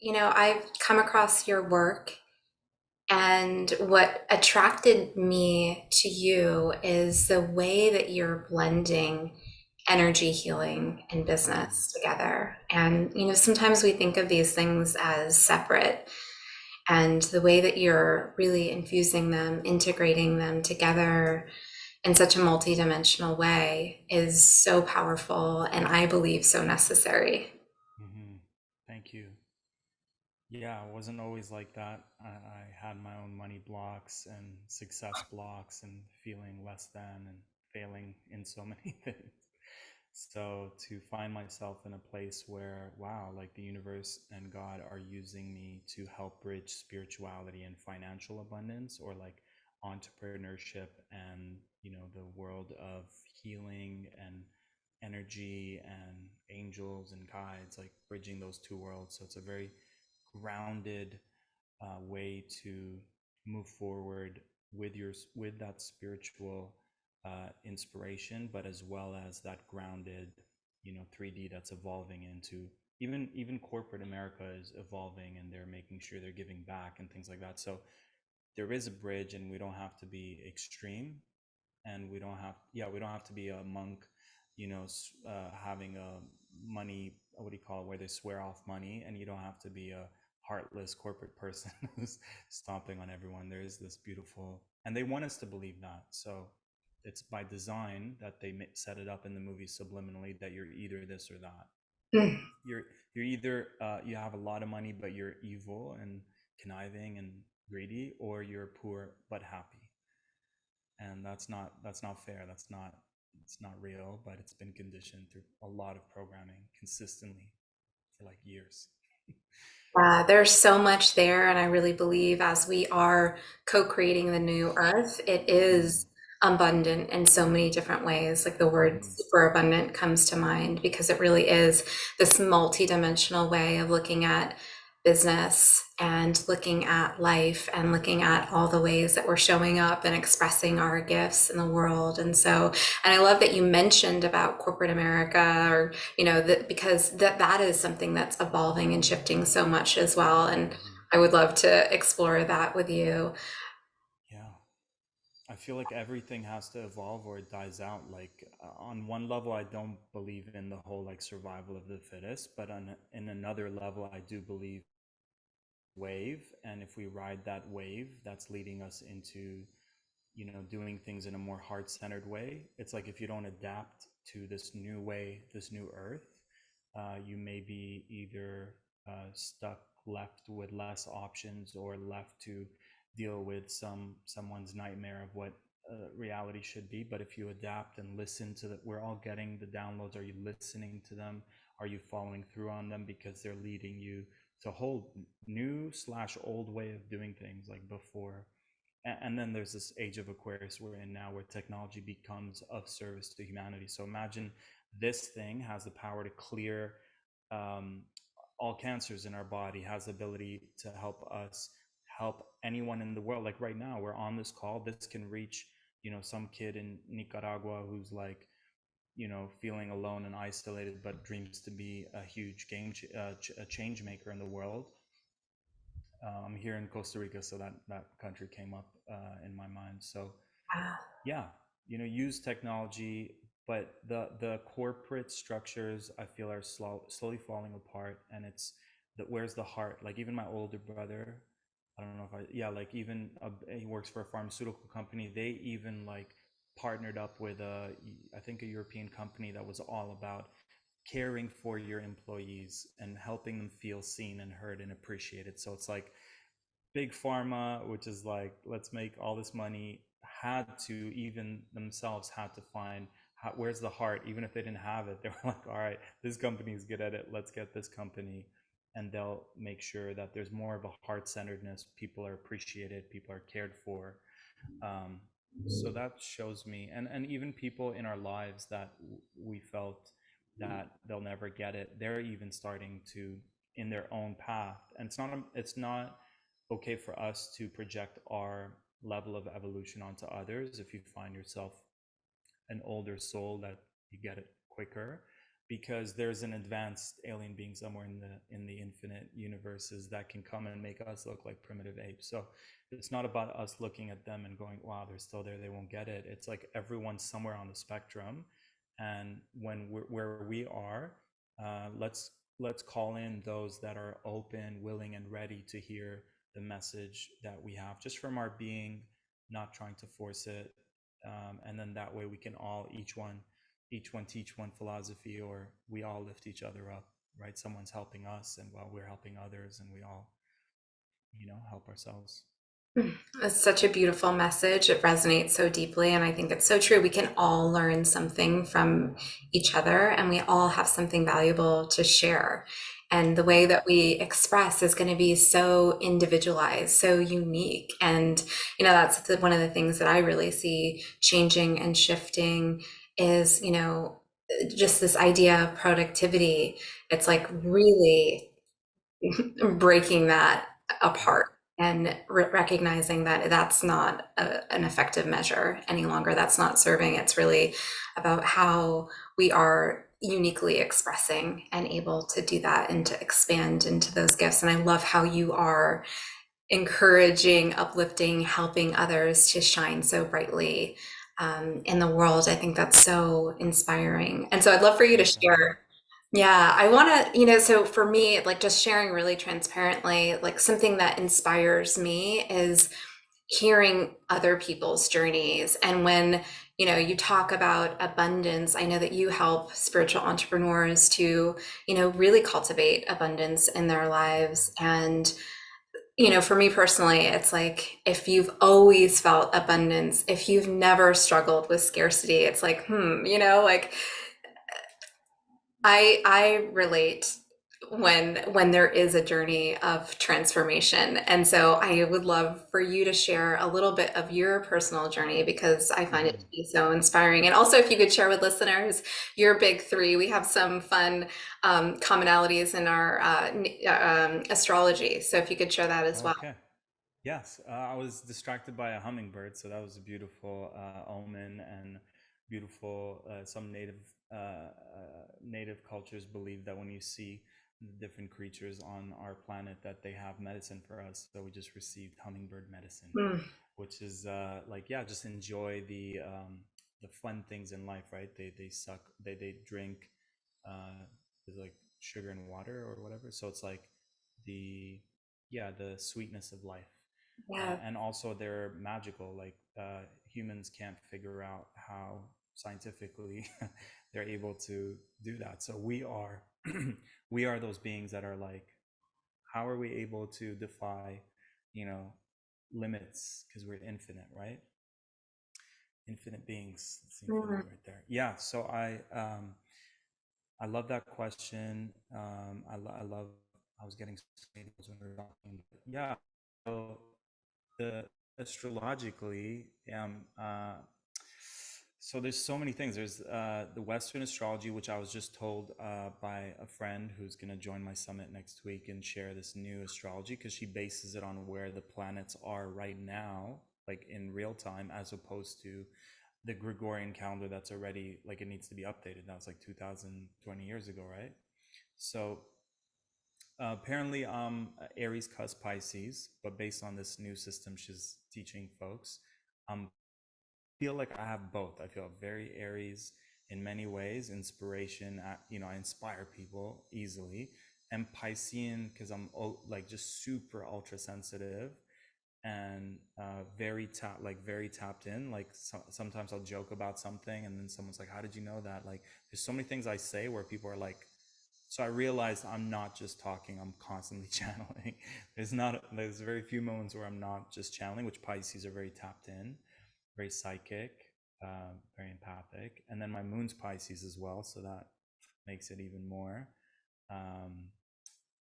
I've come across your work, and what attracted me to you is the way that you're blending energy healing and Mm, business together. And, sometimes we think of these things as separate, and the way that you're really infusing them, integrating them together in such a multidimensional way is so powerful and I believe so necessary. hmm Thank you. Yeah, I wasn't always like that. I had my own money blocks and success blocks and feeling less than and failing in so many things. So to find myself in a place where, wow, like the universe and God are using me to help bridge spirituality and financial abundance, or like entrepreneurship and, the world of healing and energy and angels and guides, like bridging those two worlds. So it's a very grounded way to move forward with that spiritual inspiration, but as well as that grounded, 3D that's evolving into, even corporate America is evolving, and they're making sure they're giving back and things like that. So there is a bridge, and we don't have to be extreme, and we don't have to be a monk, having a money, what do you call it, where they swear off money, and you don't have to be a heartless corporate person who's stomping on everyone. There is this beautiful, and they want us to believe that. So it's by design that they set it up in the movie subliminally that you're either this or that. Mm. You're either you have a lot of money but you're evil and conniving and greedy, or you're poor but happy. And that's not fair. It's not real, but it's been conditioned through a lot of programming consistently for like years. There's so much there, and I really believe as we are co-creating the new earth, it Mm, is abundant in so many different ways. Like the word mm, super abundant comes to mind because it really is this multi-dimensional way of looking at business and looking at life and looking at all the ways that we're showing up and expressing our gifts in the world. And I love that you mentioned about corporate America, or that, because that is something that's evolving and shifting so much as well, and mhm. I would love to explore that with you. Yeah, I feel like everything has to evolve or it dies out. Like on one level, I don't believe in the whole like survival of the fittest, but in another level, I do believe wave. And if we ride that wave, that's leading us into, doing things in a more heart-centered way. It's like if you don't adapt to this new way, this new earth, you may be either stuck, left with less options, or left to deal with someone's nightmare of what reality should be. But if you adapt and listen to that, we're all getting the downloads. Are you listening to them? Are you following through on them, because they're leading you to a whole new slash old way of doing things like before? And then there's this age of Aquarius we're in now, where technology becomes of service to humanity. So imagine this thing has the power to clear um, all cancers in our body, has the ability to help us help anyone in the world. Like right now, we're on this call. This can reach, some kid in Nicaragua who's like, feeling alone and isolated, but dreams to be a huge a change maker in the world. I'm here in Costa Rica, so that country came up in my mind. So yeah, use technology, but the corporate structures I feel are slowly falling apart, and it's where's the heart? Like even my older brother, I don't know if I yeah, like even he works for a pharmaceutical company. They even like partnered up with I think a European company that was all about caring for your employees and helping them feel seen and heard and appreciated. So it's like big pharma, which is like, let's make all this money, had to, even themselves had to find where's the heart. Even if they didn't have it, they were like, all right, this company is good at it, let's get this company. And they'll make sure that there's more of a heart-centeredness, people are appreciated, people are cared for. um, so that shows me, and even people in our lives that we felt that they'll never get it, they're even starting to in their own path. And it's not okay for us to project our level of evolution onto others. If you find yourself an older soul that you get it quicker, because there's an advanced alien being somewhere in the infinite universes that can come and make us look like primitive apes. So it's not about us looking at them and going, wow, they're still there, they won't get it. It's like everyone's somewhere on the spectrum, and when we're where we are, let's call in those that are open, willing, and ready to hear the message that we have, just from our being, not trying to force it. And then that way we can all, each one teach one philosophy, or we all lift each other up, right? Someone's helping us, and while we're helping others, and we all, help ourselves. It's such a beautiful message. It resonates so deeply. And I think it's so true. We can all learn something from each other, and we all have something valuable to share. And the way that we express is going to be so individualized, so unique. And, that's one of the things that I really see changing and shifting is, just this idea of productivity. It's like really breaking that Yeah. apart and recognizing that that's not an effective measure any longer. That's not serving. It's really about how we are uniquely expressing and able to do that and to expand into those gifts. And I love how you are encouraging, uplifting, helping others to shine so brightly in the world. I think that's so inspiring. And so I'd love for you to Thanks for having me. share. Yeah, I want to, so for me, like just sharing really transparently, like something that inspires me is hearing other people's journeys. And when, you talk about abundance, I know that you help spiritual entrepreneurs to, really cultivate abundance in their lives. And for me personally, it's like if you've always felt abundance, if you've never struggled with scarcity, it's like, like I relate when there is a journey of transformation. And so I would love for you to share a little bit of your personal journey because I find it Mm-hmm. to be so inspiring. And also if you could share with listeners your big three, we have some fun commonalities in our astrology. So if you could share that as well. Okay. Yes, I was distracted by a hummingbird, so that was a beautiful omen, and beautiful. Some native cultures believe that when you see the different creatures on our planet, that they have medicine for us. So we just received hummingbird medicine, Mm, which is like, yeah, just enjoy the fun things in life, right? They suck, they drink, uh, there's like sugar and water or whatever. So it's like the yeah, the sweetness of life. yeah. And also they're magical. Like humans can't figure out how scientifically they're able to do that. So we are we are those beings that are like, how are we able to defy, you know, limits, because we're infinite, right? Infinite beings. That's Mm, infinity right there. Yeah. So I love that question. I love. I was getting when we were talking. But yeah. So the astrologically, so there's so many things. There's the Western astrology, which I was just told by a friend who's going to join my summit next week and share this new astrology, because she bases it on where the planets are right now, like in real time, as opposed to the Gregorian calendar that's already, like, it needs to be updated. That was like 2020 years ago, right? So apparently Aries cusp Pisces, but based on this new system she's teaching folks, I feel like I have both. I feel very Aries in many ways, inspiration. I inspire people easily, and Piscean because I'm like just super ultra sensitive, and very tapped in. Like sometimes I'll joke about something, and then someone's like, "How did you know that?" Like there's so many things I say where people are like, so I realized I'm not just talking, I'm constantly channeling. There's very few moments where I'm not just channeling, which Pisces are very tapped in, very psychic, very empathic. And then my moon's Pisces as well, so that makes it even more um,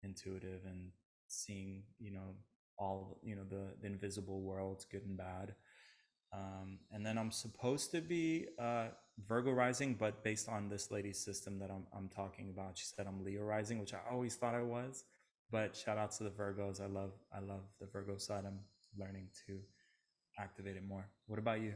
intuitive and seeing, all, the invisible worlds, good and bad. And then I'm supposed to be Virgo rising, but based on this lady's system that I'm talking about, she said I'm Leo rising, which I always thought I was. But shout out to the Virgos. I love the Virgo side. I'm learning to activate it more. What about you?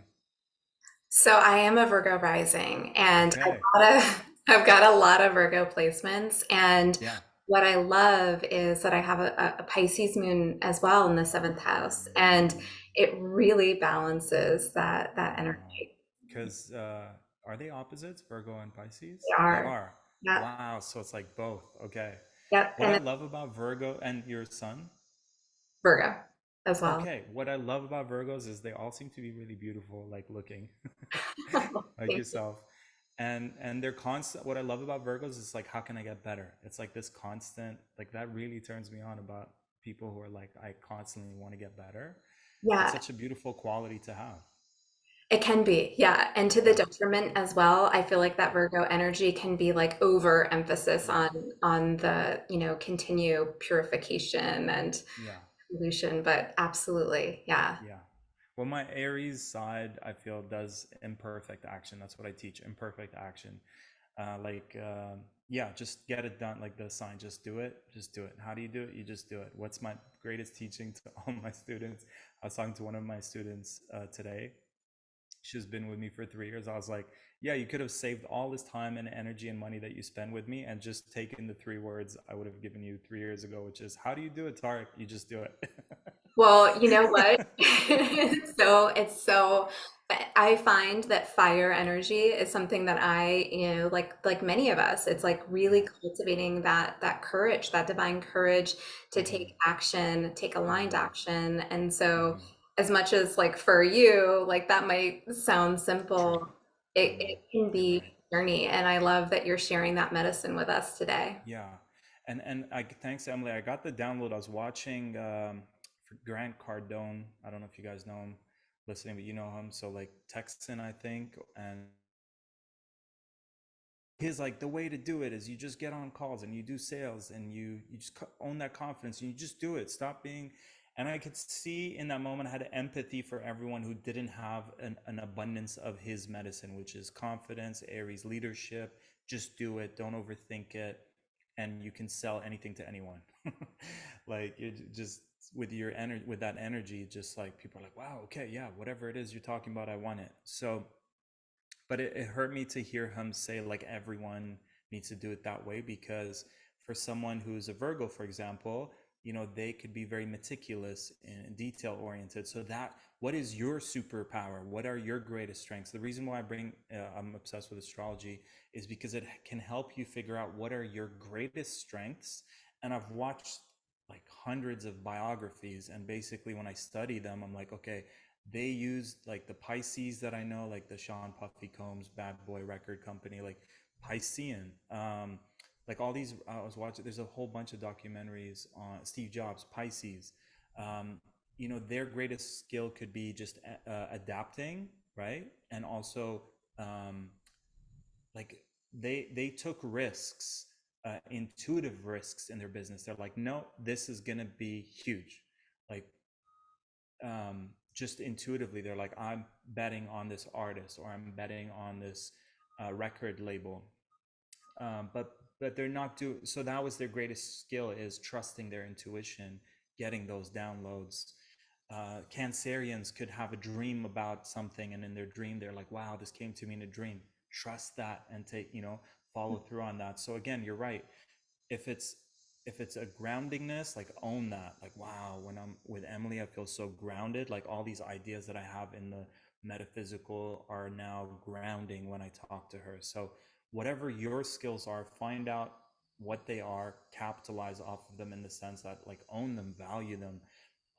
So I am a Virgo rising, and I Okay. gotta I've got a lot of Virgo placements, and Yeah. what I love is that I have a Pisces moon as well in the seventh house, and it really balances that Wow. energy. Because are they opposites, Virgo and Pisces? They They are. are. Yep. Wow. So it's like both. Okay. Yep. What And I it's love about Virgo and your sun, Virgo as well. okay, what I love about Virgos is they all seem to be really beautiful, like looking like Thank you. yourself. And they're constant. What I love about Virgos is like, how can I get better? It's like this constant, like that really turns me on about people who are like, I constantly want to get better. It's Yeah, such a beautiful quality to have. it can be. Yeah. And to the Yeah. detriment as well, I feel like that Virgo energy can be like overemphasis Yeah. on the, continue purification and Yeah. pollution, but absolutely. Yeah. Yeah. Well, my Aries side, I feel, does imperfect action. That's what I teach, imperfect action. Yeah, just get it done. Like the sign, just do it. Just do it. How do you do it? You just do it. What's my greatest teaching to all my students? I was talking to one of my students today. She's been with me for 3 years. I was like, yeah, you could have saved all this time and energy and money that you spend with me and just taken the 3 words I would have given you 3 years ago, which is, how do you do it, Tarek? You just do it. Well, you know what? It's so I find that fire energy is something that like many of us, it's like really Yeah. cultivating that courage, that divine courage to Hmm. take action, take aligned Hmm. action. And so Hmm. as much as like for you, like that might sound True. simple, I know. it can You're be right. a journey. And I love that you're sharing that medicine with us today. Yeah. And thanks, Emily. I got the download. I was watching for Grant Cardone. I don't know if you guys know him, listening, but you know him. So like Texan, I think, and his like the way to do it is you just get on calls and you do sales and you just own that confidence and you just do it, stop being. And I could see in that moment I had empathy for everyone who didn't have an abundance of his medicine, which is confidence, Aries leadership. Just do it, don't overthink it, and you can sell anything to anyone. Like you just with your energy, with that energy, just like people are like, wow, okay, yeah, whatever it is you're talking about, I want it. So but it hurt me to hear him say like everyone needs to do it that way, because for someone who's a Virgo, for example, they could be very meticulous and detail oriented. So that, what is your superpower? What are your greatest strengths? The reason why I'm obsessed with astrology is because it can help you figure out what are your greatest strengths. And I've watched like hundreds of biographies, and basically when I study them, I'm like, okay, they used like the Pisces that I know, like the Sean Puffy Combs Bad Boy record company, like Piscean, like all these. I was watching. There's a whole bunch of documentaries on Steve Jobs, Pisces. Um, their greatest skill could be just adapting, right? And also, um, like they took risks, intuitive risks in their business. They're like, no, this is gonna be huge. Like just intuitively they're like, I'm betting on this artist or I'm betting on this record label, but they're not do so. That was their greatest skill, is trusting their intuition, getting those downloads. Cancerians could have a dream about something, and in their dream they're like, wow, this came to me in a dream. Trust that and take, follow through on that. So again, you're right. If it's if it's a groundingness, like own that. Like, wow, when I'm with Emily, I feel so grounded. Like all these ideas that I have in the metaphysical are now grounding when I talk to her. So whatever your skills are, find out what they are, capitalize off of them, in the sense that like own them, value them.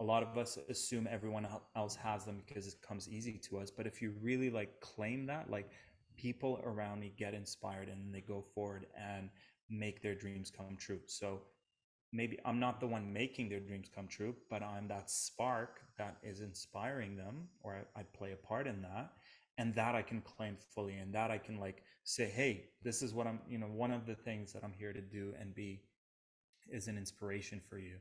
A lot of us assume everyone else has them because it comes easy to us, but if you really like claim that, like, people around me get inspired and they go forward and make their dreams come true. So maybe I'm not the one making their dreams come true, but I'm that spark that is inspiring them, or I play a part in that. And that I can claim fully, and that I can like say, hey, this is what I'm, one of the things that I'm here to do and be is an inspiration for you.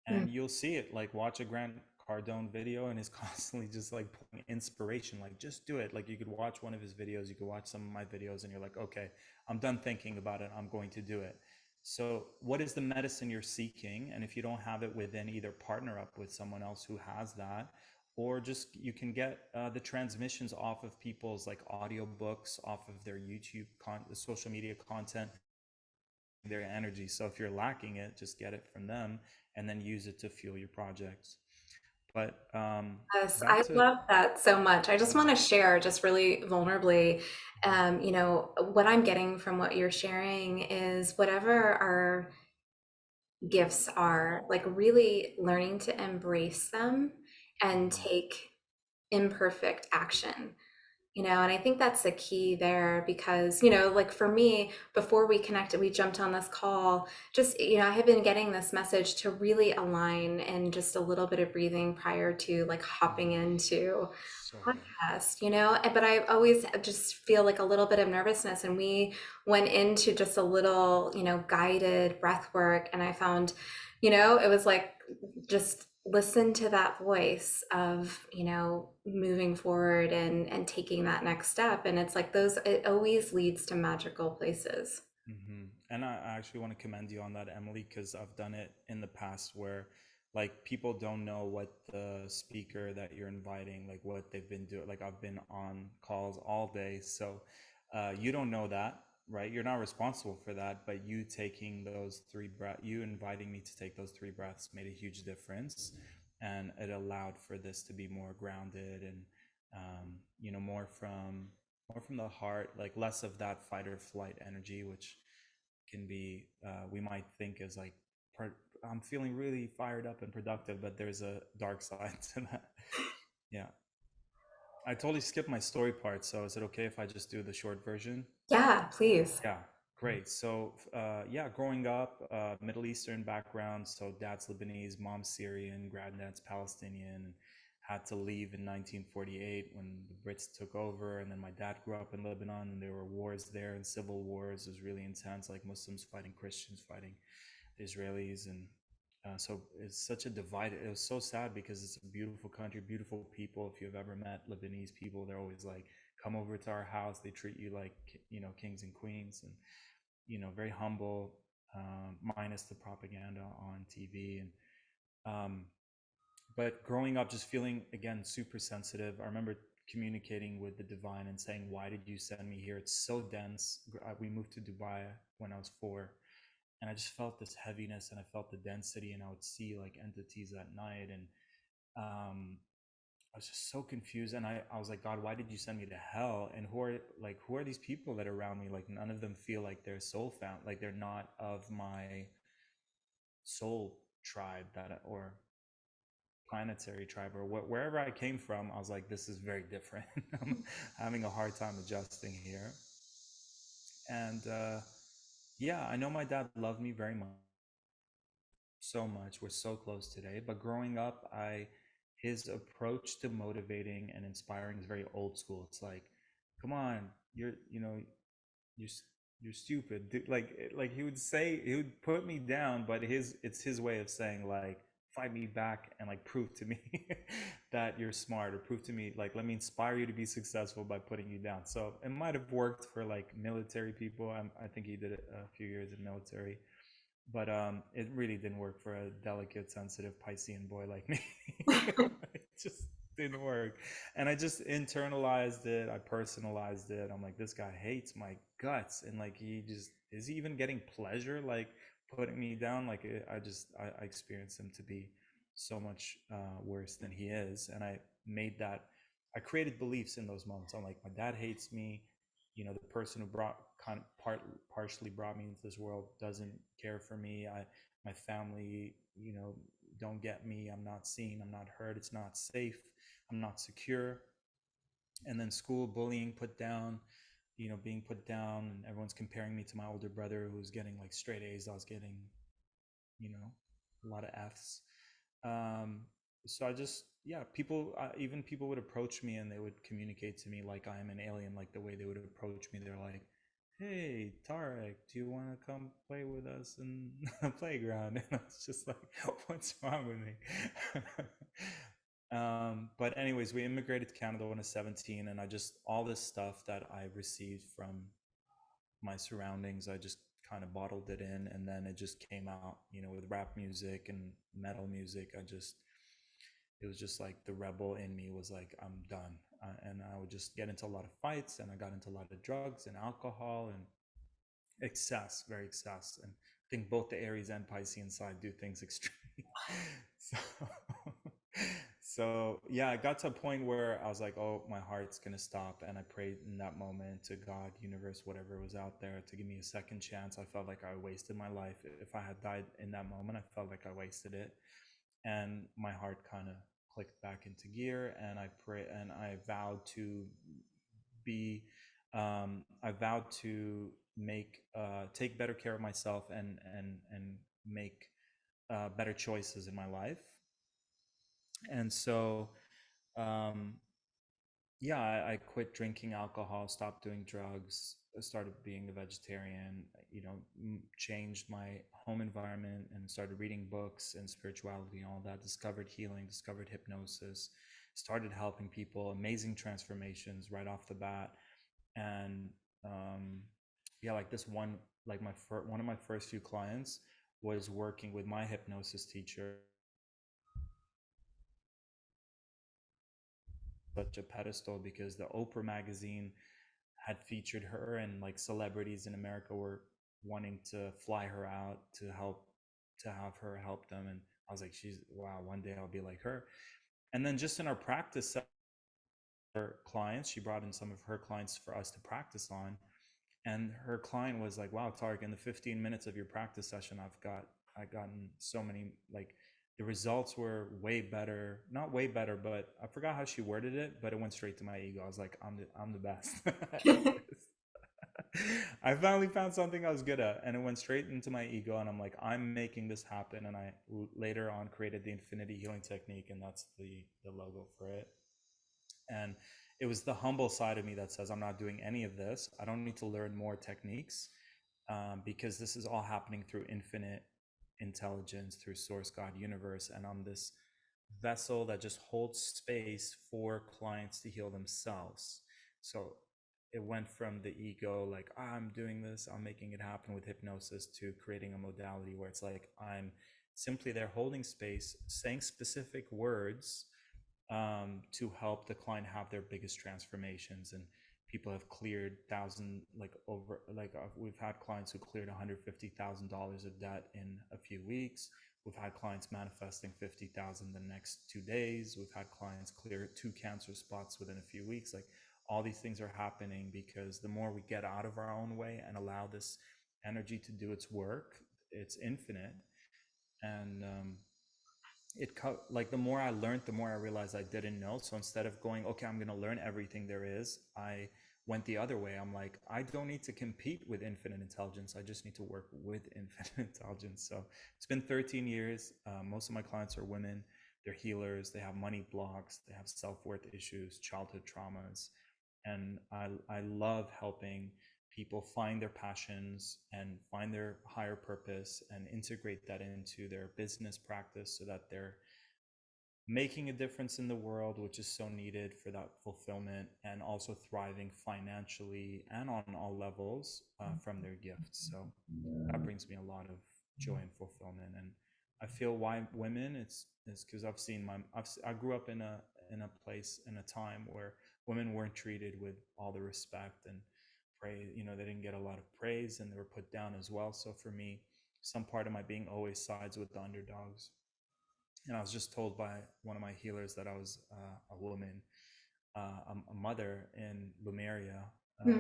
Mm. And you'll see it, like watch a Grant Cardone video and he's constantly just like pulling inspiration, like just do it. Like you could watch one of his videos, you could watch some of my videos, and you're like, okay, I'm done thinking about it, I'm going to do it. So what is the medicine you're seeking? And if you don't have it within, either partner up with someone else who has that, or just you can get the transmissions off of people's like audiobooks, off of their social media content, their energy. So if you're lacking it, just get it from them and then use it to fuel your projects. But Yes, back I to love that so much. I just yeah. want to share just really vulnerably, what I'm getting from what you're sharing is whatever our gifts are, like really learning to embrace them and Mhm. take imperfect action. And I think that's the key there because, like for me, before we connected, we jumped on this call, just, I have been getting this message to really align and just a little bit of breathing prior to like hopping Mm, into so good. podcast, but I always just feel like a little bit of nervousness. And we went into just a little, guided breath work. And I found, it was like just listen to that voice of, moving forward and taking that next step. And it's like it always leads to magical places. And I actually want to commend you on that, Emily, because I've done it in the past where like people don't know what the speaker that you're inviting, like what they've been doing. Like I've been on calls all day. So you don't know that, right? You're not responsible for that, but you taking those three breaths, you inviting me to take those three breaths made a huge difference. And it allowed for this to be more grounded and, more from the heart, like less of that fight or flight energy, which can be we might think is like I'm feeling really fired up and productive, but there's a dark side to that. Yeah, I totally skipped my story part, so is it okay if I just do the short version? Yeah, please. Yeah, great. So, yeah, growing up, Middle Eastern background. So, dad's Lebanese, mom's Syrian, granddad's Palestinian. Had to leave in 1948 when the Brits took over. And then my dad grew up in Lebanon, and there were wars there and civil wars. It was really intense, like Muslims fighting Christians, fighting the Israelis. And so it's such a divide. It was so sad because it's a beautiful country, beautiful people. If you've ever met Lebanese people, they're always like, come over to our house. They treat you like, kings and queens, and, very humble, minus the propaganda on TV. And, um, but growing up, just feeling, again, super sensitive. I remember communicating with the divine and saying, why did you send me here? It's so dense. We moved to Dubai when I was 4, and I just felt this heaviness and I felt the density, and I would see like entities at night. And um, I was just so confused. And I was like, God, why did you send me to hell? And who are these people that are around me? Like none of them feel like they're soul found, like they're not of my soul tribe or planetary tribe or wherever I came from. I was like, this is very different. I'm having a hard time adjusting here. And yeah, I know my dad loved me very much, so much. We're so close today. But growing up, his approach to motivating and inspiring is very old school. It's like, come on, you're you're stupid. Like he would put me down, but it's his way of saying like, fight me back and like prove to me that you're smart, or prove to me, like, let me inspire you to be successful by putting you down. So it might have worked for like military people. I think he did it a few years in military, but it really didn't work for a delicate, sensitive Piscean boy like me. It just didn't work, and I just internalized it. I personalized it. I'm like, this guy hates my guts, and like, is he even getting pleasure like putting me down? Like, I experienced him to be so much worse than he is, and I created beliefs in those moments. I'm like, my dad hates me, the person who partially brought me into this world doesn't care for me. My family, don't get me. I'm not seen, I'm not heard, it's not safe, I'm not secure. And then school, bullying, put down, being put down, and everyone's comparing me to my older brother who's getting like straight A's. I was getting, you know a lot of F's. So I just, yeah, even people would approach me and they would communicate to me like I am an alien. Like the way they would approach me, they're like, hey, Tarek, do you want to come play with us in the playground? And I was just like, what's wrong with me? But anyways, we immigrated to Canada when I was 17, and I just, all this stuff that I received from my surroundings, I just kind of bottled it in, and then it just came out, with rap music and metal music. I just it was just like the rebel in me was like, I'm done. And I would just get into a lot of fights, and I got into a lot of drugs and alcohol and excess, very excess. And I think both the Aries and Piscean side do things extreme. so, so yeah, I got to a point where I was like, oh, my heart's gonna stop. And I prayed in that moment to God, universe, whatever was out there, to give me a second chance. I felt like I wasted my life. If I had died in that moment, I felt like I wasted it. And my heart kind of clicked back into gear, and I pray and I vowed to be I vowed to make take better care of myself, and make better choices in my life. And so um, yeah, I quit drinking alcohol, stopped doing drugs, started being a vegetarian, changed my home environment and started reading books and spirituality and all that, discovered healing, discovered hypnosis, started helping people, amazing transformations right off the bat. And um, yeah, like this one, like one of my first few clients was working with my hypnosis teacher, such a pedestal because the Oprah magazine had featured her, and like celebrities in America were wanting to fly her out to have her help them. And I was like, she's wow, one day I'll be like her. And then just in our practice, her clients, she brought in some of her clients for us to practice on. And her client was like, wow, Tarek, in the 15 minutes of your practice session, I gotten so many, like, the results were way better, not way better, but I forgot how she worded it, but it went straight to my ego. I was like, I'm the best at this. I finally found something I was good at, and it went straight into my ego. And I'm like, I'm making this happen. And I later on created the Infinity Healing Technique, and that's the logo for it. And it was the humble side of me that says, I'm not doing any of this. I don't need to learn more techniques, because this is all happening through infinite intelligence, through source, God, universe. And I'm this vessel that just holds space for clients to heal themselves. So it went from the ego, like, I'm doing this, I'm making it happen with hypnosis, to creating a modality where it's like, I'm simply there holding space, saying specific words to help the client have their biggest transformations. And people have cleared thousand, like over, like we've had clients who cleared $150,000 of debt in a few weeks. We've had clients manifesting 50,000 the next 2 days. We've had clients clear 2 cancer spots within a few weeks. Like, all these things are happening because the more we get out of our own way and allow this energy to do its work, it's infinite. And like, the more I learned, the more I realized I didn't know. So instead of going, okay, I'm going to learn everything there is, I went the other way. I'm like, I don't need to compete with infinite intelligence. I just need to work with infinite intelligence. So it's been 13 years. Most of my clients are women. They're healers. They have money blocks. They have self-worth issues, childhood traumas. And I love helping people find their passions and find their higher purpose and integrate that into their business practice so that they're making a difference in the world, which is so needed for that fulfillment, and also thriving financially and on all levels from their gifts. So that brings me a lot of joy and fulfillment. And I feel why women, it's because I've seen I grew up in a place, in a time where women weren't treated with all the respect and praise. They didn't get a lot of praise, and they were put down as well. So for me, some part of my being always sides with the underdogs. And I was just told by one of my healers that I was a woman, a mother in Lumeria. Hmm.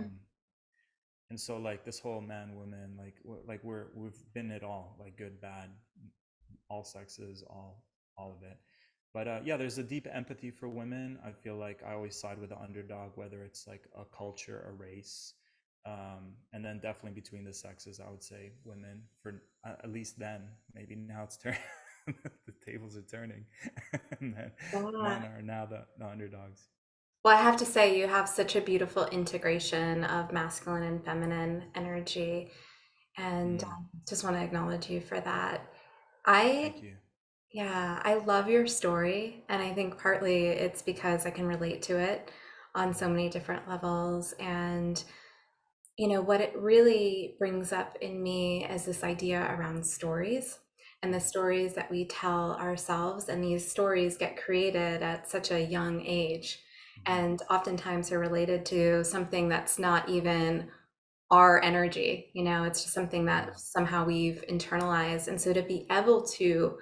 And so, like, this whole man woman, like we've been it all, like good, bad, all sexes, all of it. But yeah, there's a deep empathy for women. I feel like I always side with the underdog, whether it's like a culture, a race, and then definitely between the sexes, I would say women, for at least then. Maybe now it's turning, the tables are turning, and then men Yeah. are now the underdogs. Well, I have to say, you have such a beautiful integration of masculine and feminine energy, and Mm, just want to acknowledge you for that. I, thank you. yeah, I love your story, and I think partly it's because I can relate to it on so many different levels. And what it really brings up in me is this idea around stories. and the stories that we tell ourselves. And these stories get created at such a young age, Mhm. and oftentimes are related to something that's not even our energy. It's just something Yeah. that somehow we've internalized. And so to be able to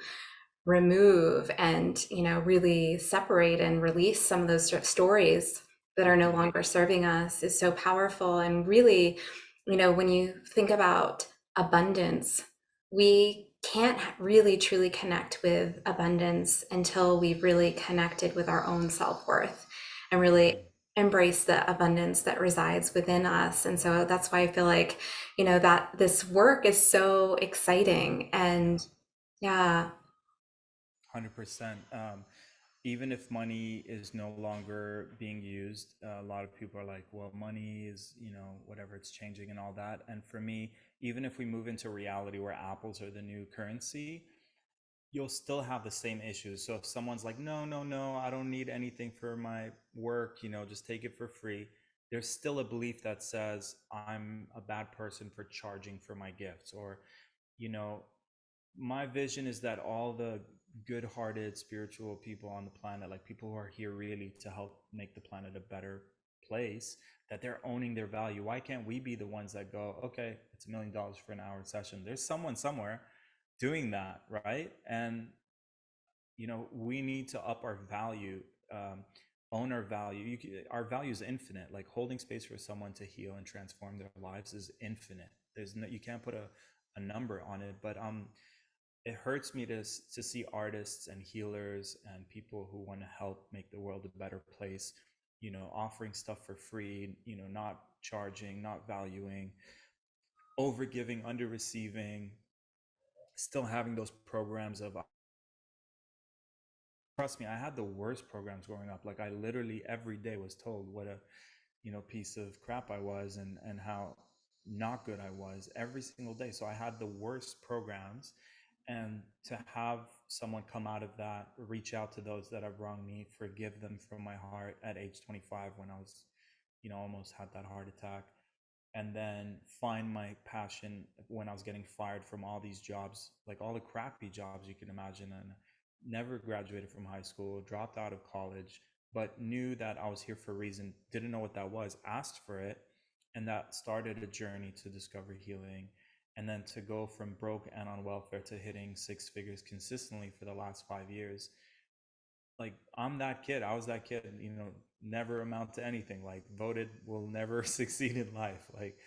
remove and really separate and release some of those stories that are no Mhm. longer serving us is so powerful. And really, when you think about abundance, we can't really truly connect with abundance until we've really connected with our own self-worth and Mhm. really embrace the abundance that resides within us. And so that's why I feel like that this work is so exciting. Yeah. And yeah. 100%. Even if money is no longer being used, a lot of people are like, well, money is, whatever, it's changing and all that. And for me, even if we move into reality where apples are the new currency, you'll still have the same issues. So if someone's like, no, no, no, I don't need anything for my work, just take it for free. There's still a belief that says I'm a bad person for charging for my gifts, or, you know, my vision is that all the good-hearted spiritual people on the planet, like people who are here really to help make the planet a better place, that they're owning their value. Why can't we be the ones that go, okay, it's $1 million for an hour session? There's someone somewhere doing that, right? And we need to up our value, own our value. Our value is infinite. Like holding space for someone to heal and transform their lives is infinite. There's no, you can't put a number on it, but it hurts me to see artists and healers and people who want to help make the world a better place, offering stuff for free, not charging, not valuing, over giving, under receiving, still having those programs of, trust me, I had the worst programs growing up. Like I literally every day was told what a piece of crap I was, and how not good I was every single day. So I had the worst programs, and to have someone come out of that, reach out to those that have wronged me, forgive them from my heart at age 25 when I was, almost had that heart attack, and then find my passion when I was getting fired from all these jobs, like all the crappy jobs you can imagine, and never graduated from high school, dropped out of college, but knew that I was here for a reason, didn't know what that was, asked for it, and that started a journey to discover healing. And then to go from broke and on welfare to hitting six figures consistently for the last 5 years, like I'm that kid. I was that kid, never amount to anything. Like voted will never succeed in life. Like,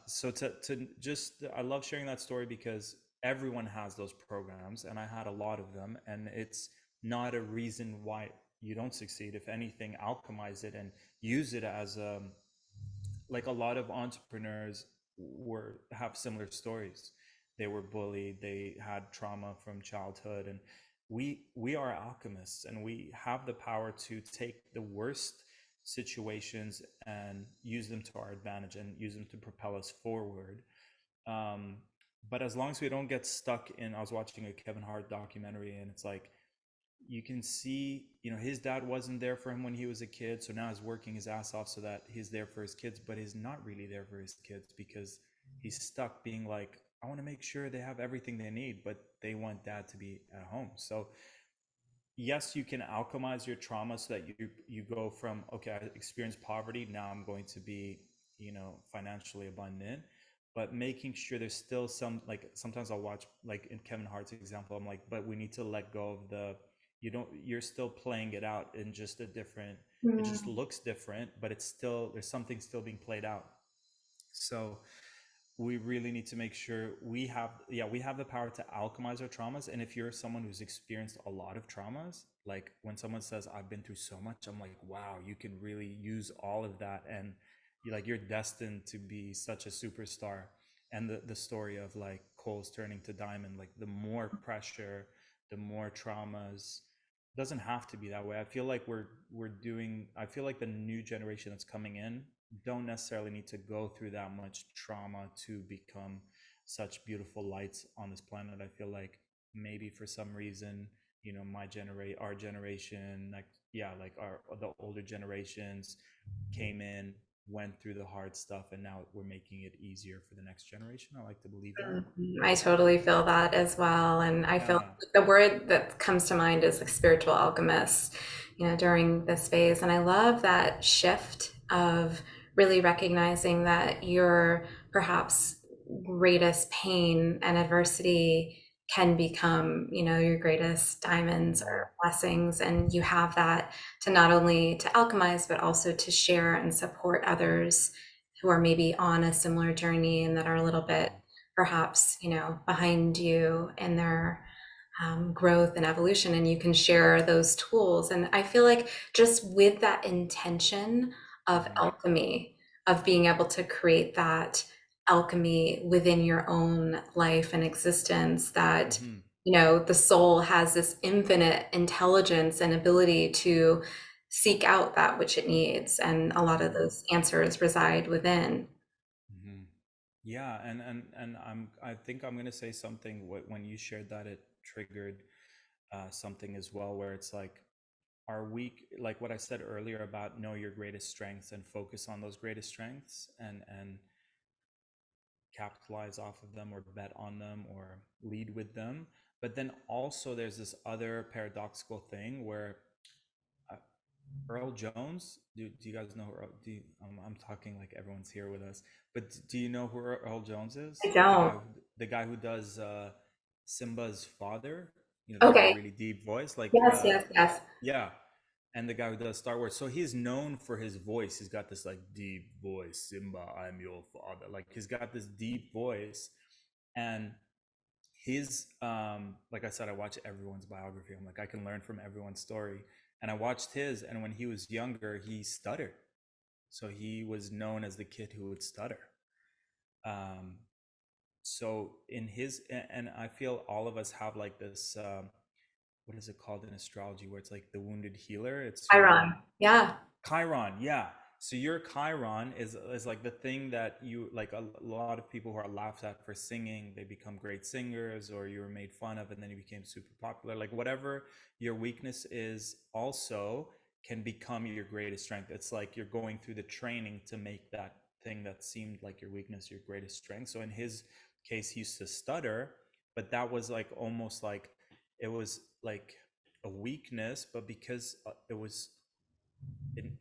so to just, I love sharing that story because everyone has those programs, and I had a lot of them, and it's not a reason why you don't succeed. If anything, alchemize it and use it as a, like a lot of entrepreneurs were have similar stories. They were bullied, they had trauma from childhood, and we are alchemists, and we have the power to take the worst situations and use them to our advantage and use them to propel us forward. um, but as long as we don't get stuck in, I was watching a Kevin Hart documentary, and it's like you can see, his dad wasn't there for him when he was a kid, so now he's working his ass off so that he's there for his kids, but he's not really there for his kids because he's stuck being like, I want to make sure they have everything they need, but they want dad to be at home. So yes, you can alchemize your trauma so that you go from, okay, I experienced poverty, now I'm going to be, financially abundant, but making sure there's still some, like sometimes I'll watch, like in Kevin Hart's example, I'm like, but we need to let go of the, you're still playing it out in just a different, it just Mm. looks different, but it's still, there's something still being played out. So we really need to make sure we have, yeah, we have the power to alchemize our traumas. And if you're someone who's experienced a lot of traumas, like when someone says I've been through so much, I'm like, wow, you can really use all of that, and you're destined to be such a superstar. And the story of like coals turning to diamond, like the more pressure, the more traumas, doesn't have to be that way. I feel like we're doing, I feel like the new generation that's coming in don't necessarily need to go through that much trauma to become such beautiful lights on this planet. I feel like maybe for some reason, my generate our generation, like, yeah, like our the older generations came in went through the hard stuff and now we're making it easier for the next generation. I like to believe that. I totally feel that as well. And I feel Yeah. like the word that comes to mind is like spiritual alchemists, during this phase. And I love that shift of really recognizing that your perhaps greatest pain and adversity can become, your greatest diamonds Mm-hmm. or blessings. And you have that to not only to alchemize, but also to share and support others who are maybe on a similar journey and that are a little bit Yeah. perhaps behind you in their growth and evolution, and you can share those tools. And I feel like just with that intention of Mm-hmm. alchemy, of being able to create that alchemy within your own life and existence, that Mm-hmm. the soul has this infinite intelligence and ability to seek out that which it needs, and a lot of Mm-hmm. those answers reside within. Mm-hmm. Yeah, and I think I'm gonna say something. When you shared that, it triggered something as well, where it's like, are we, like what I said earlier about know your greatest strengths and focus on those greatest strengths and capitalize off of them or bet on them or lead with them. But then also there's this other paradoxical thing where uh, Earl Jones, do you guys know who I'm talking like everyone's here with us, but do you know who Earl Jones I is? don't. The guy who does Simba's father, the guy with the Okay. really deep voice, like Yes, yes, yes. yeah, and the guy who does Star Wars. So he's known for his voice. He's got this like deep voice, Simba, I'm your father. Like he's got this deep voice, and his like I said, I watch everyone's biography. I'm like, I can learn from everyone's story. And I watched his, and when he was younger, he stuttered. So he was known as the kid who would stutter. Um, so in his, and I feel all of us have like this. What is it called in astrology? Where it's like the wounded healer. It's your Chiron. Yeah. Chiron, yeah. So your Chiron is like the thing that you like a lot of people who are laughed at for singing, they become great singers, or you were made fun of and then you became super popular. Like whatever your weakness is also can become your greatest strength. It's like you're going through the training to make that thing that seemed like your weakness your greatest strength. So in his case, he used to stutter, but that was like almost like it was like a weakness, but because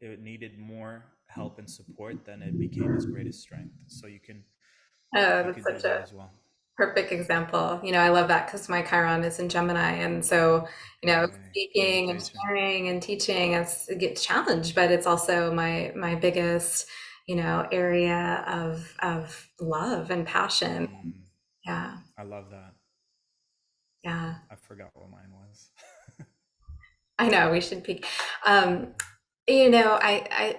it needed more help and support, then it became his greatest strength. So Oh, you that's could do such that a as well. perfect example. I love that because my Chiron is in Gemini. And so, Okay, speaking and communication. sharing and teaching, it gets challenged, but it's also my biggest, area of love and passion. Mm, Yeah. I love that. Yeah. I forgot what mine was. I know we should peak.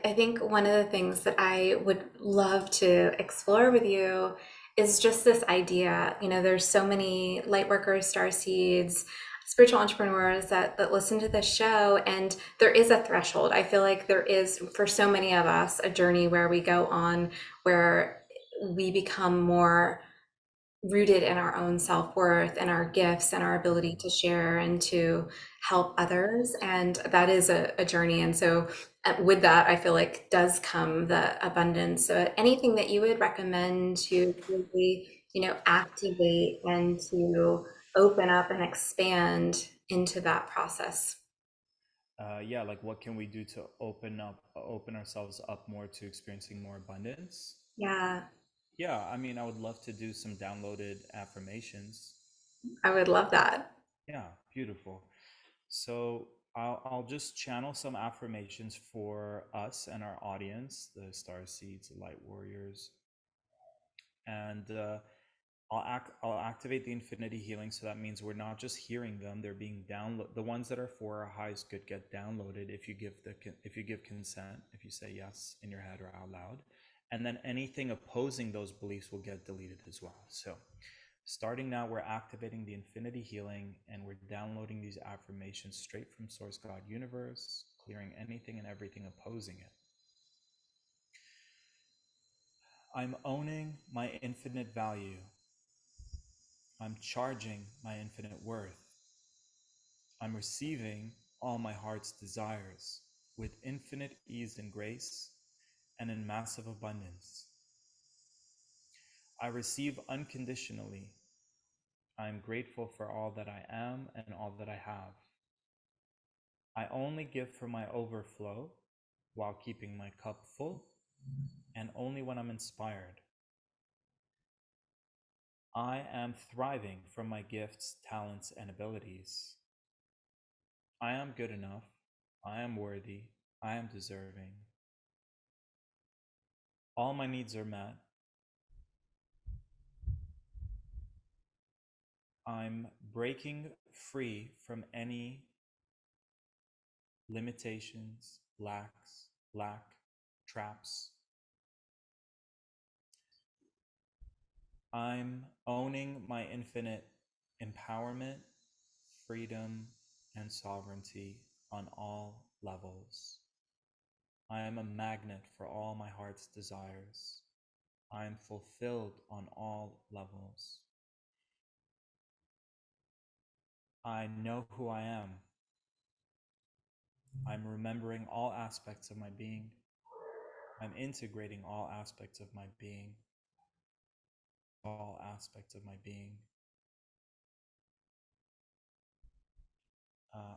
I think one of the things that I would love to explore with you is just this idea. There's so many light workers, star seeds, spiritual entrepreneurs that listen to this show, and there is a threshold. I feel like there is for so many of us a journey where we go on where we become more rooted in our own self-worth and our gifts and our ability Mm, to share and to help others, and that is a journey. And so with that, I feel like does come the abundance. So anything that you would recommend to really activate and to open up and expand into that process? yeah, like what can we do to open ourselves up more to experiencing more abundance? Yeah, Yeah, I mean, I would love to do some downloaded affirmations. I would love that. Yeah, beautiful. So I'll just channel some affirmations for us and our audience, the star seeds, the light warriors, and I'll activate the infinity healing. So that means we're not just hearing them; they're being download. The ones that are for our highest good get downloaded if you give consent, if you say yes in your head or out loud, and then anything opposing those beliefs will get deleted as well. So starting now, we're activating the infinity healing and we're downloading these affirmations straight from Source God Universe, clearing anything and everything opposing it. I'm owning my infinite value. I'm charging my infinite worth. I'm receiving all my heart's desires with infinite ease and grace, and in massive abundance. I receive unconditionally. I am grateful for all that I am and all that I have. I only give from my overflow while keeping my cup full, and only when I'm inspired. I am thriving from my gifts, talents, and abilities. I am good enough. I am worthy. I am deserving. All my needs are met. I'm breaking free from any limitations, lack, traps. I'm owning my infinite empowerment, freedom, and sovereignty on all levels. I am a magnet for all my heart's desires. I am fulfilled on all levels. I know who I am. I'm remembering all aspects of my being. I'm integrating all aspects of my being. All aspects of my being.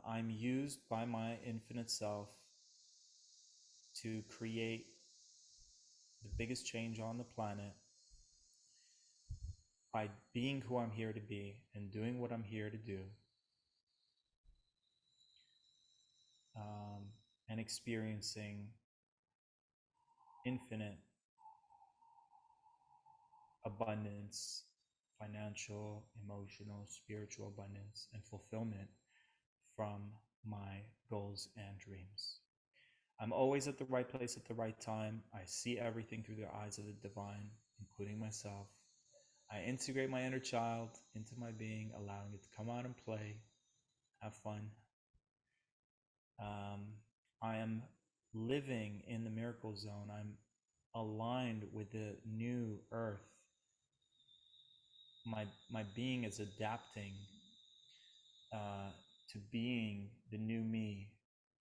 I'm used by my infinite self to create the biggest change on the planet by being who I'm here to be and doing what I'm here to do, and experiencing infinite abundance, financial, emotional, spiritual abundance, and fulfillment from my goals and dreams. I'm always at the right place at the right time. I see everything through the eyes of the divine, including myself. I integrate my inner child into my being, allowing it to come out and play, have fun. I am living in the miracle zone. I'm aligned with the new earth. My being is adapting to being the new me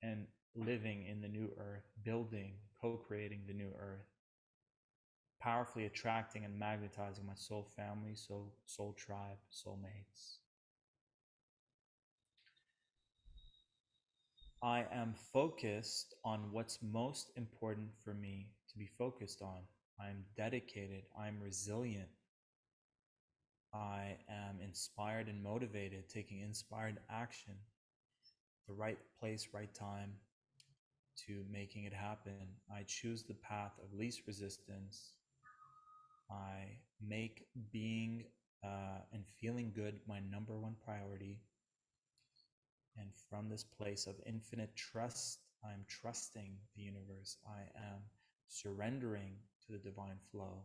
and living in the new earth, building, co-creating the new earth, powerfully attracting and magnetizing my soul family, soul tribe, soulmates. I am focused on what's most important for me to be focused on. I am dedicated. I am resilient. I am inspired and motivated, taking inspired action, the right place, right time to making it happen. I choose the path of least resistance. I make being and feeling good my number one priority. And from this place of infinite trust, I'm trusting the universe. I am surrendering to the divine flow.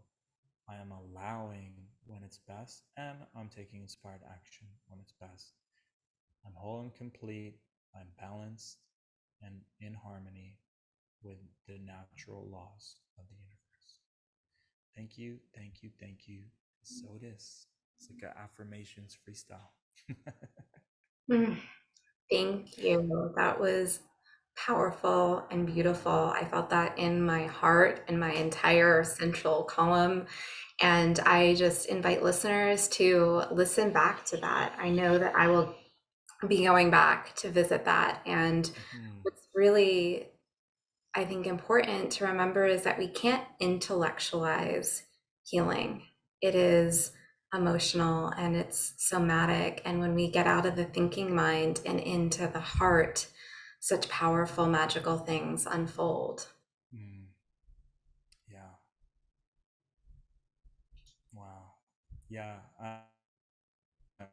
I am allowing when it's best, and I'm taking inspired action when it's best. I'm whole and complete. I'm balanced and in harmony with the natural laws of the universe. Thank you, thank you, thank you. So it is. It's like an affirmations freestyle. Mm, thank you. That was powerful and beautiful. I felt that in my heart and my entire central column. And I just invite listeners to listen back to that. I know that I will be going back to visit that. And what's really, I think, important to remember is that we can't intellectualize healing. It is emotional and it's somatic. And when we get out of the thinking mind and into the heart, such powerful, magical things unfold. Yeah. Wow. Yeah.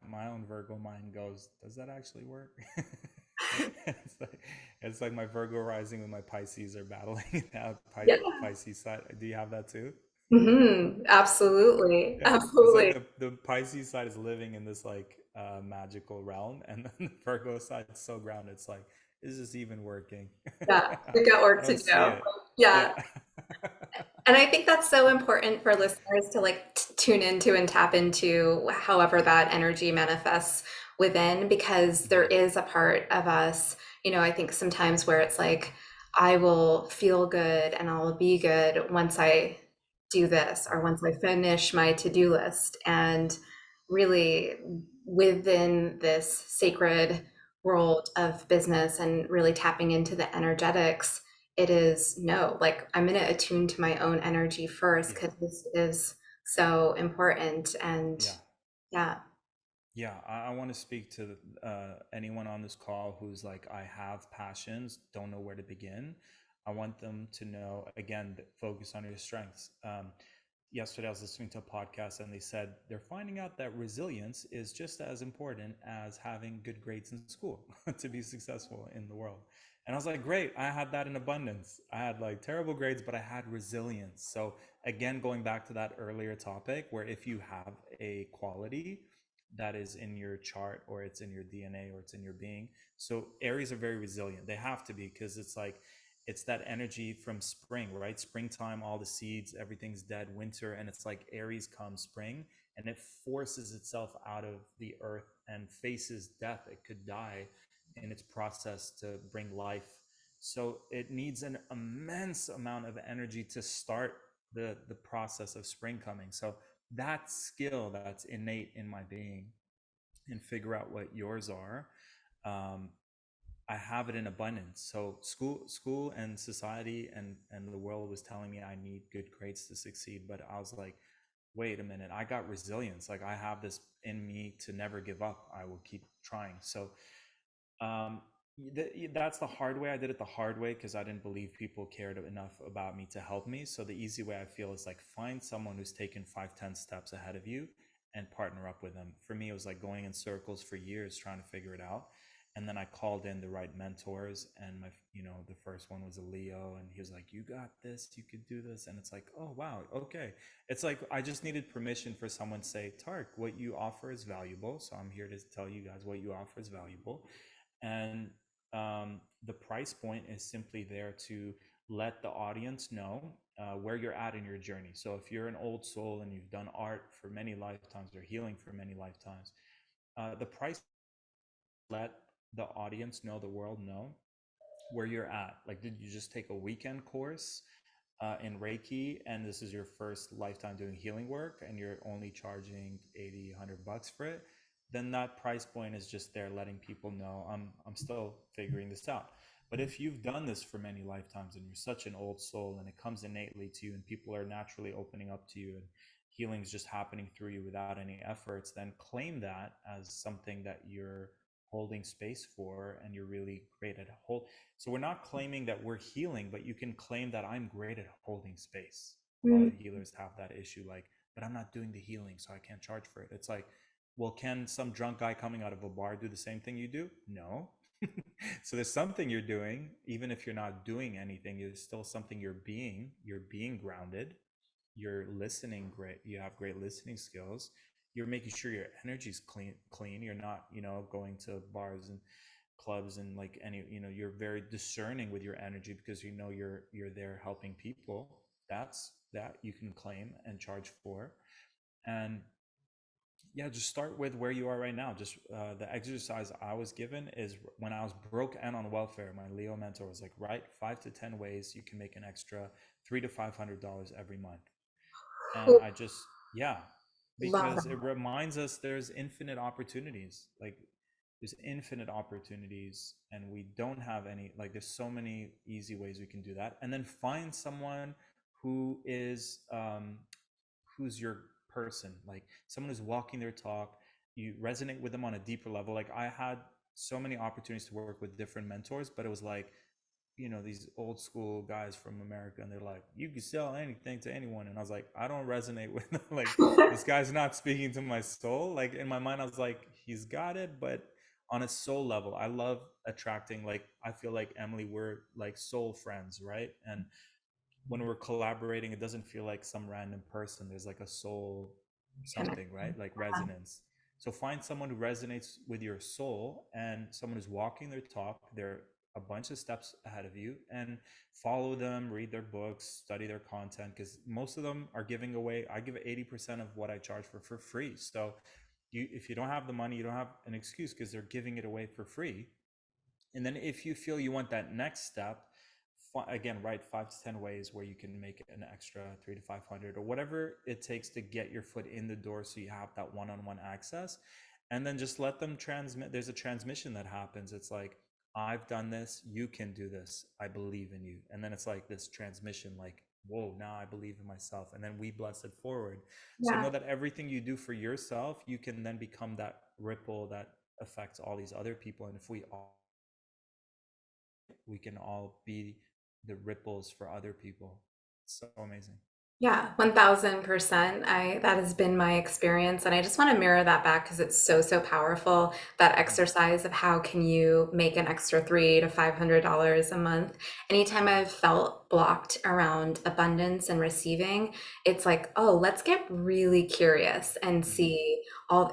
My own Virgo mind goes, does that actually work? it's, like, it's like my Virgo rising with my Pisces are battling now. Yeah. Pisces side. Do you have that too? Absolutely. Yeah. It's like Absolutely. the Pisces side is living in this like magical realm, and then the Virgo side is so grounded. It's like, is this even working? Yeah. I We got work to don't see do. it. Yeah. Yeah. And I think that's so important for listeners to like tune into and tap into however that energy manifests within, because there is a part of us, I think sometimes where it's like, I will feel good and I'll be good once I do this or Right. once I finish my to-do list. And really, within this sacred world of business and really tapping into the energetics, it is no, like I'm going to attune to my own energy first Yeah. because this is so important. And Yeah. yeah, Yeah, I want to speak to anyone on this call who's like, I have passions, don't know where to begin. I want them to know, again, that focus on your strengths. Yesterday, I was listening to a podcast and they said they're finding out that resilience is just as important as having good grades in school to be successful in the world. And I was like, great, I had that in abundance. I had like terrible grades, but I had resilience. So, again, going back to that earlier topic, where if you have a quality, that is in your chart or it's in your DNA or it's in your being. So Aries are very resilient. They have to be because it's like it's that energy from spring, right? Springtime, all the seeds, everything's dead, winter, and it's like Aries comes spring and it forces itself out of the earth and faces death. It could die in its process to bring life. So it needs an immense amount of energy to start the process of spring coming. So that skill that's innate in my being and figure out what yours are. um, I have it in abundance. So school and society and the world was telling me I need good grades to succeed, but I was like, wait a minute, I got resilience. Like I have this in me to never give up. I will keep trying. So um, that's the hard way. I did it the hard way because I didn't believe people cared enough about me to help me. So the easy way I feel is like find someone who's taken 5, 10 steps ahead of you and partner up with them. For me, it was like going in circles for years trying to figure it out. And then I called in the right mentors, and the first one was a Leo, and he was like, "You got this. You could do this." And it's like, "Oh wow, okay." It's like I just needed permission for someone to say, "Tark, what you offer is valuable." So I'm here to tell you guys what you offer is valuable, and the price point is simply there to let the audience know where you're at in your journey. So if you're an old soul and you've done art for many lifetimes or healing for many lifetimes, the price, let the audience know, the world know where you're at. Like, did you just take a weekend course in Reiki and this is your first lifetime doing healing work and you're only charging 80, $100 for it? Then that price point is just there letting people know I'm still figuring this out. But if you've done this for many lifetimes and you're such an old soul and it comes innately to you and people are naturally opening up to you and healing is just happening through you without any efforts, then claim that as something that you're holding space for and you're really great at hold. So we're not claiming that we're healing, but you can claim that I'm great at holding space. A lot of mm, healers have that issue, like, but I'm not doing the healing, so I can't charge for it. It's like, well, can some drunk guy coming out of a bar do the same thing you do? No. So there's something you're doing, even if you're not doing anything, there's still something you're being grounded, you're listening great, you have great listening skills, you're making sure your energy's clean, you're not, going to bars and clubs and like any, you're very discerning with your energy because you're there helping people. That you can claim and charge for. And yeah, just start with where you are right now. Just the exercise I was given is when I was broke and on welfare, my Leo mentor was like, right, 5 to 10 ways you can make an extra $300 to $500 every month. And I just, yeah, love because it reminds us there's infinite opportunities. Like there's infinite opportunities and we don't have any, like there's so many easy ways we can do that. And then find someone who is who's your person, like someone who's walking their talk, you resonate with them on a deeper level. Like I had so many opportunities to work with different mentors, but it was like, these old school guys from America, and they're like, you can sell anything to anyone. And I was like, I don't resonate with them. Like, that. this guy's not speaking to my soul. Like, in my mind, I was like, he's got it. But on a soul level, I love attracting, like, I feel like Emily, we're like soul friends, right? And when we're collaborating, it doesn't feel like some random person. There's like a soul something, right? Like resonance. So find someone who resonates with your soul and someone who's walking their talk. They're a bunch of steps ahead of you, and follow them, read their books, study their content, because most of them are giving away. I give 80% of what I charge for free. So if you don't have the money, you don't have an excuse because they're giving it away for free. And then if you feel you want that next step, again, write 5 to 10 ways where you can make an extra 3 to 500 or whatever it takes to get your foot in the door so you have that one-on-one access. And then just let them transmit. There's a transmission that happens. It's like, I've done this, you can do this, I believe in you. And then it's like this transmission, like, whoa, now I believe in myself. And then we bless it forward. So Yeah. know that everything you do for yourself, you can then become that ripple that affects all these other people. And if we can all be the ripples for other people. It's so amazing. Yeah, 1000%. That has been my experience. And I just want to mirror that back because it's so, so powerful. That Mm, exercise of how can you make an extra $300 to $500 a month. Anytime I've felt blocked around abundance and receiving, it's like, oh, let's get really curious and mm, see all,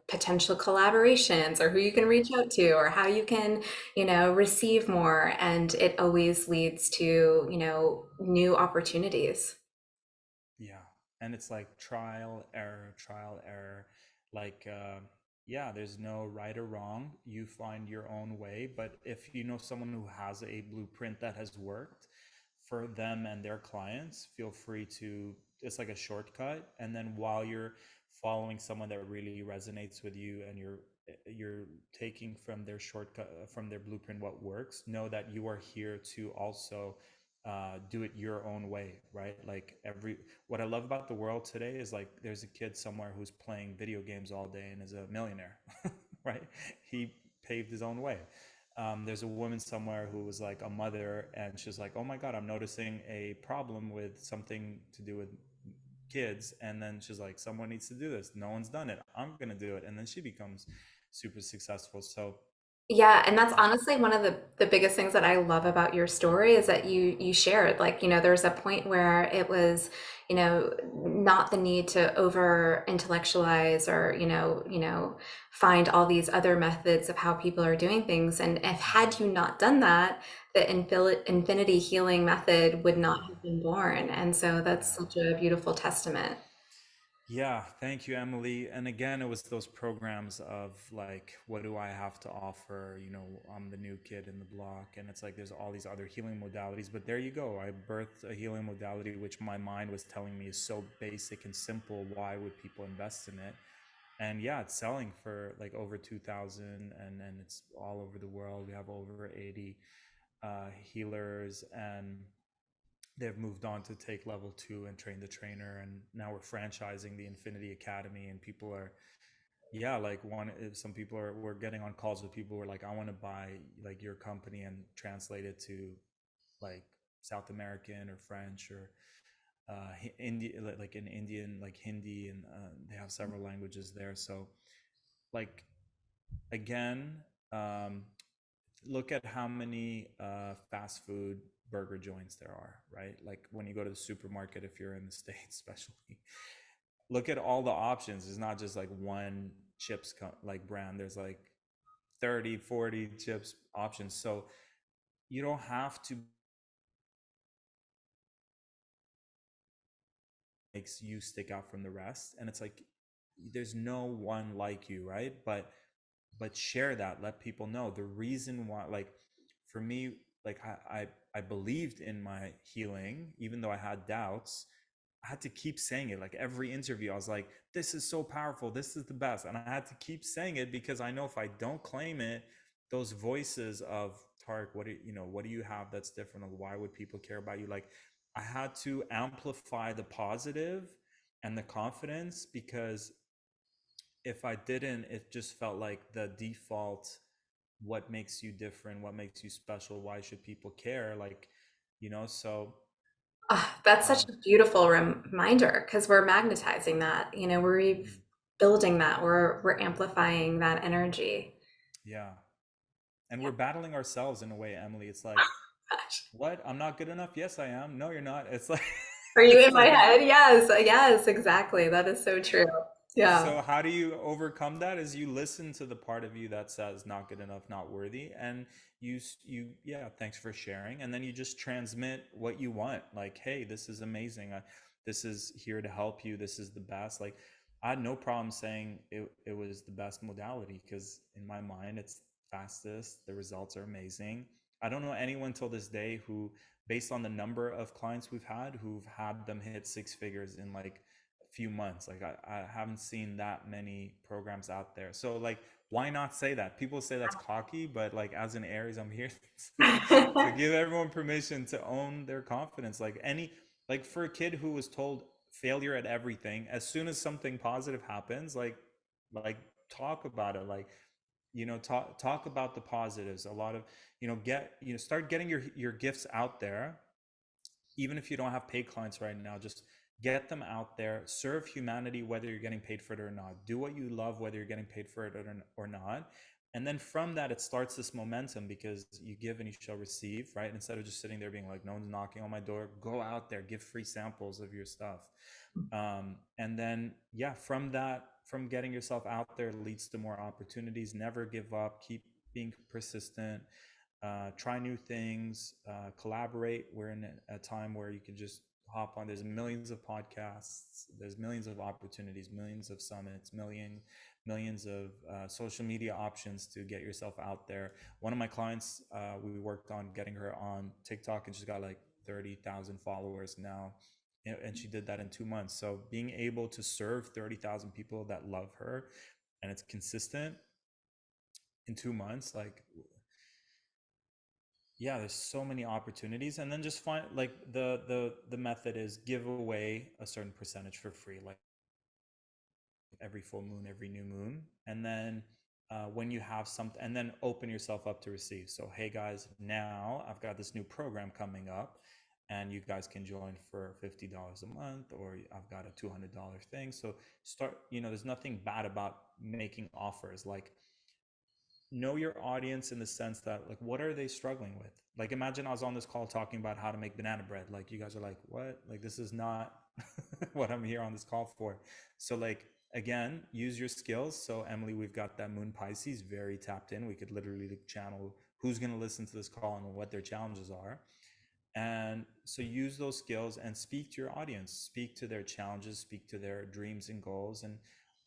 potential collaborations or who you can yeah, reach out to or how you can, receive more. And it always leads to, new opportunities. yeah. And it's like trial, error, trial, error. Like, yeah, there's no right or wrong. You find your own way. But if you know someone who has a blueprint that has worked for them and their clients, feel free to, it's like a shortcut. And then while you're following someone that really resonates with you and you're taking from their shortcut, from their blueprint what works, know that you are here to also do it your own way, right? Like every what I love about the world today is like there's a kid somewhere who's playing video games all day and is a millionaire, right? He paved his own way. There's a woman somewhere who was like a mother and she's like, oh my God, I'm noticing a problem with something to do with kids. And then she's like, someone needs to do this. No one's done it. I'm going to do it. And then she becomes super successful. So, Yeah, and that's uh, honestly one of the biggest things that I love about your story is that you shared like, there's a point where it was, not the need to over intellectualize or, find all these other methods of how people are doing things. And if had you not done that, the infinity healing method would not yeah, have been born. And so that's yeah. such a beautiful testament. Yeah, thank you, Emily. And again, it was those programs of like, what do I have to offer? You know, I'm the new kid in the block. And it's like, there's all these other healing modalities. But there you go. I birthed a healing modality, which my mind was telling me is so basic and simple. Why would people invest in it? And yeah, it's selling for like over 2,000 and it's all over the world. We have over 80 healers and they've moved on to take level 2 and train the trainer, and now we're franchising the Infinity Academy, and people are, yeah, like one, some people are, we're getting on calls with people who are like, I want to buy like your company and translate it to like South American or French or India, like in Indian, like Hindi, and they have several languages there. So like, again, um, look at how many fast food burger joints there are, right? Like when you go to the supermarket, if you're in the States, especially, look at all the options. It's not just like one chips like brand. There's like 30, 40 chips options. So you don't have to makes you stick out from the rest. And it's like there's no one like you, right? But share that, let people know the reason why. Like for me, like I believed in my healing even though I had doubts. I had to keep saying it. Like every interview I was like, this is so powerful, this is the best, and I had to keep saying it because I know if I don't claim it, those voices of Tarek, what do you know, what do you have that's different, or why would people care about you? Like I had to amplify the positive and the confidence, because if I didn't, it just felt like the default. What makes you different? What makes you special? Why should people care? Like, so Ah, that's such uh, a beautiful reminder because we're magnetizing that, we're mm, building that, we're amplifying that energy. yeah. And Yeah. we're battling ourselves in a way, Emily. It's like, what? I'm not good enough? Yes, I am. No, you're not. It's like, Are you it's in my like, head? Yes, yes, exactly. That is so true. Yeah. so how do you overcome that? Is you listen to the part of you that says not good enough, not worthy, and you yeah, thanks for sharing, and then you just transmit what you want. Like, hey, this is amazing. This is here to help you. This is the best. Like, I had no problem saying it was the best modality because in my mind it's fastest. The results are amazing. I don't know anyone till this day who, based on the number of clients we've had, who've had them hit six figures in like a few months. Like I haven't seen that many programs out there. So like, why not say that? People say that's cocky, but like as an Aries, I'm here to give everyone permission to own their confidence. Like like for a kid who was told failure at everything, as soon as something positive happens, like talk about it. Like, talk about the positives. A lot of, start getting your gifts out there. Even if you don't have paid clients right now, just get them out there. Serve humanity, whether you're getting paid for it or not. Do what you love, whether you're getting paid for it or not. And then from that, it starts this momentum, because you give and you shall receive, right? Instead of just sitting there being like, no one's knocking on my door, go out there, give free samples of your stuff. And then, yeah, from that, from getting yourself out there leads to more opportunities. Never give up, keep being persistent, try new things, collaborate. We're in a time where you can just hop on. There's millions of podcasts, there's millions of opportunities, millions of summits, millions of social media options to get yourself out there. One of my clients, we worked on getting her on TikTok, and she's got like 30,000 followers now. And she did that in 2 months. So being able to serve 30,000 people that love her, and it's consistent in 2 months, like, yeah, there's so many opportunities. And then just find, like, the method is give away a certain percentage for free, like every full moon, every new moon. And then when you have something, and then open yourself up to receive. So, hey guys, now I've got this new program coming up, and you guys can join for $50 a month, or I've got a $200 thing. So start, there's nothing bad about making offers. Like, know your audience in the sense that, like, what are they struggling with? Like, imagine I was on this call talking about how to make banana bread. Like, you guys are like, what? Like, this is not what I'm here on this call for. So, like, again, use your skills. So, Emily, we've got that moon Pisces very tapped in. We could literally channel who's going to listen to this call and what their challenges are. And so use those skills and speak to your audience, speak to their challenges, speak to their dreams and goals, and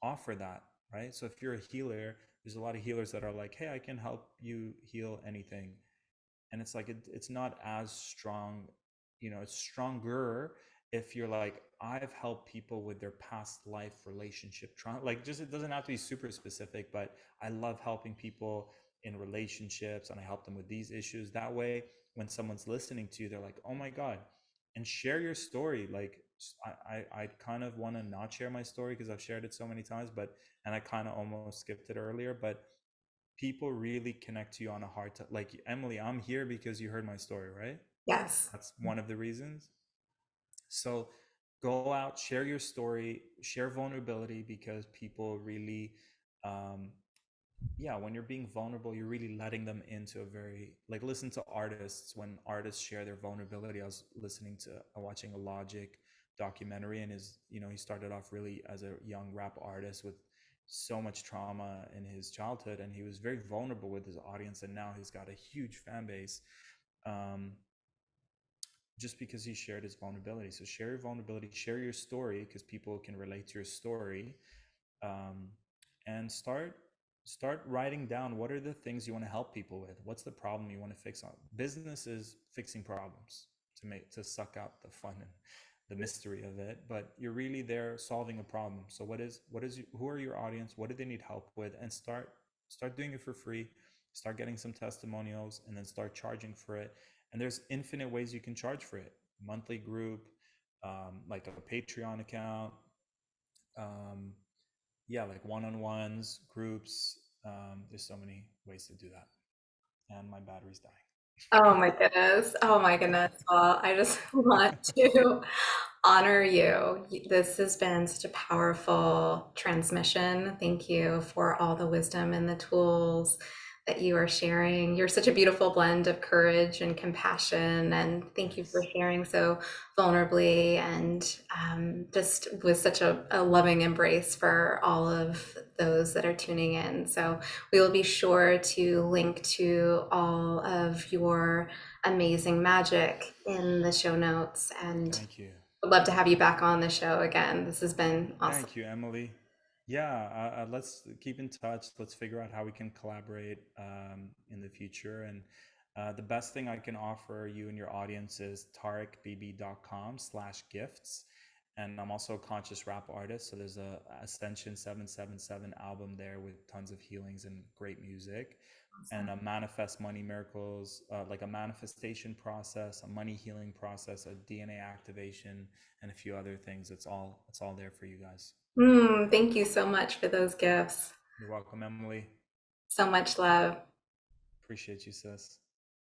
offer that, right? So if you're a healer, there's a lot of healers that are like, hey, I can help you heal anything. And it's like, it's not as strong, it's stronger if you're like, I've helped people with their past life relationship trauma. Like, just, it doesn't have to be super specific, but I love helping people in relationships, and I help them with these issues. That way, when someone's listening to you, they're like, oh my God. And share your story. Like, I kind of want to not share my story because I've shared it so many times, but, and I kind of almost skipped it earlier, but people really connect to you on a hard time. Like, Emily, I'm here because you heard my story, right? Yes. That's one of the reasons. So go out, share your story, share vulnerability, because people really, um, yeah, when you're being vulnerable, you're really letting them into a very, like, listen to artists. When artists share their vulnerability, I was listening to, watching a Logic documentary, and he started off really as a young rap artist with so much trauma in his childhood, and he was very vulnerable with his audience, and now he's got a huge fan base. Um, just because he shared his vulnerability. So share your vulnerability, share your story, because people can relate to your story, um, and start writing down what are the things you want to help people with. What's the problem you want to fix? On business is fixing problems to suck out the fun and the mystery of it, but you're really there solving a problem. So who are your audience? What do they need help with? And start doing it for free. Start getting some testimonials, and then start charging for it. And there's infinite ways you can charge for it. Monthly group, like a Patreon account, um, yeah, like one-on-ones, groups. There's so many ways to do that. And my battery's dying. Oh my goodness. Oh my goodness. Well, I just want to honor you. This has been such a powerful transmission. Thank you for all the wisdom and the tools that you are sharing. You're such a beautiful blend of courage and compassion. And thank you for Thanks. sharing so vulnerably and just with such a loving embrace for all of those that are tuning in. So we will be sure to link to all of your amazing magic in the show notes, and Thank you. would love to have you back on the show again. This has been awesome. Thank you, Emily. Yeah, let's keep in touch. Let's figure out how we can collaborate in the future. And The best thing I can offer you and your audience is tarekbb.com/gifts. And I'm also a conscious rap artist. So there's a Ascension 777 album there with tons of healings and great music. And Awesome. a manifest money miracles, like a manifestation process, a money healing process, a DNA activation, and a few other things. It's all there for you guys. Thank you so much for those gifts. You're welcome, Emily. So much love. Appreciate you, sis.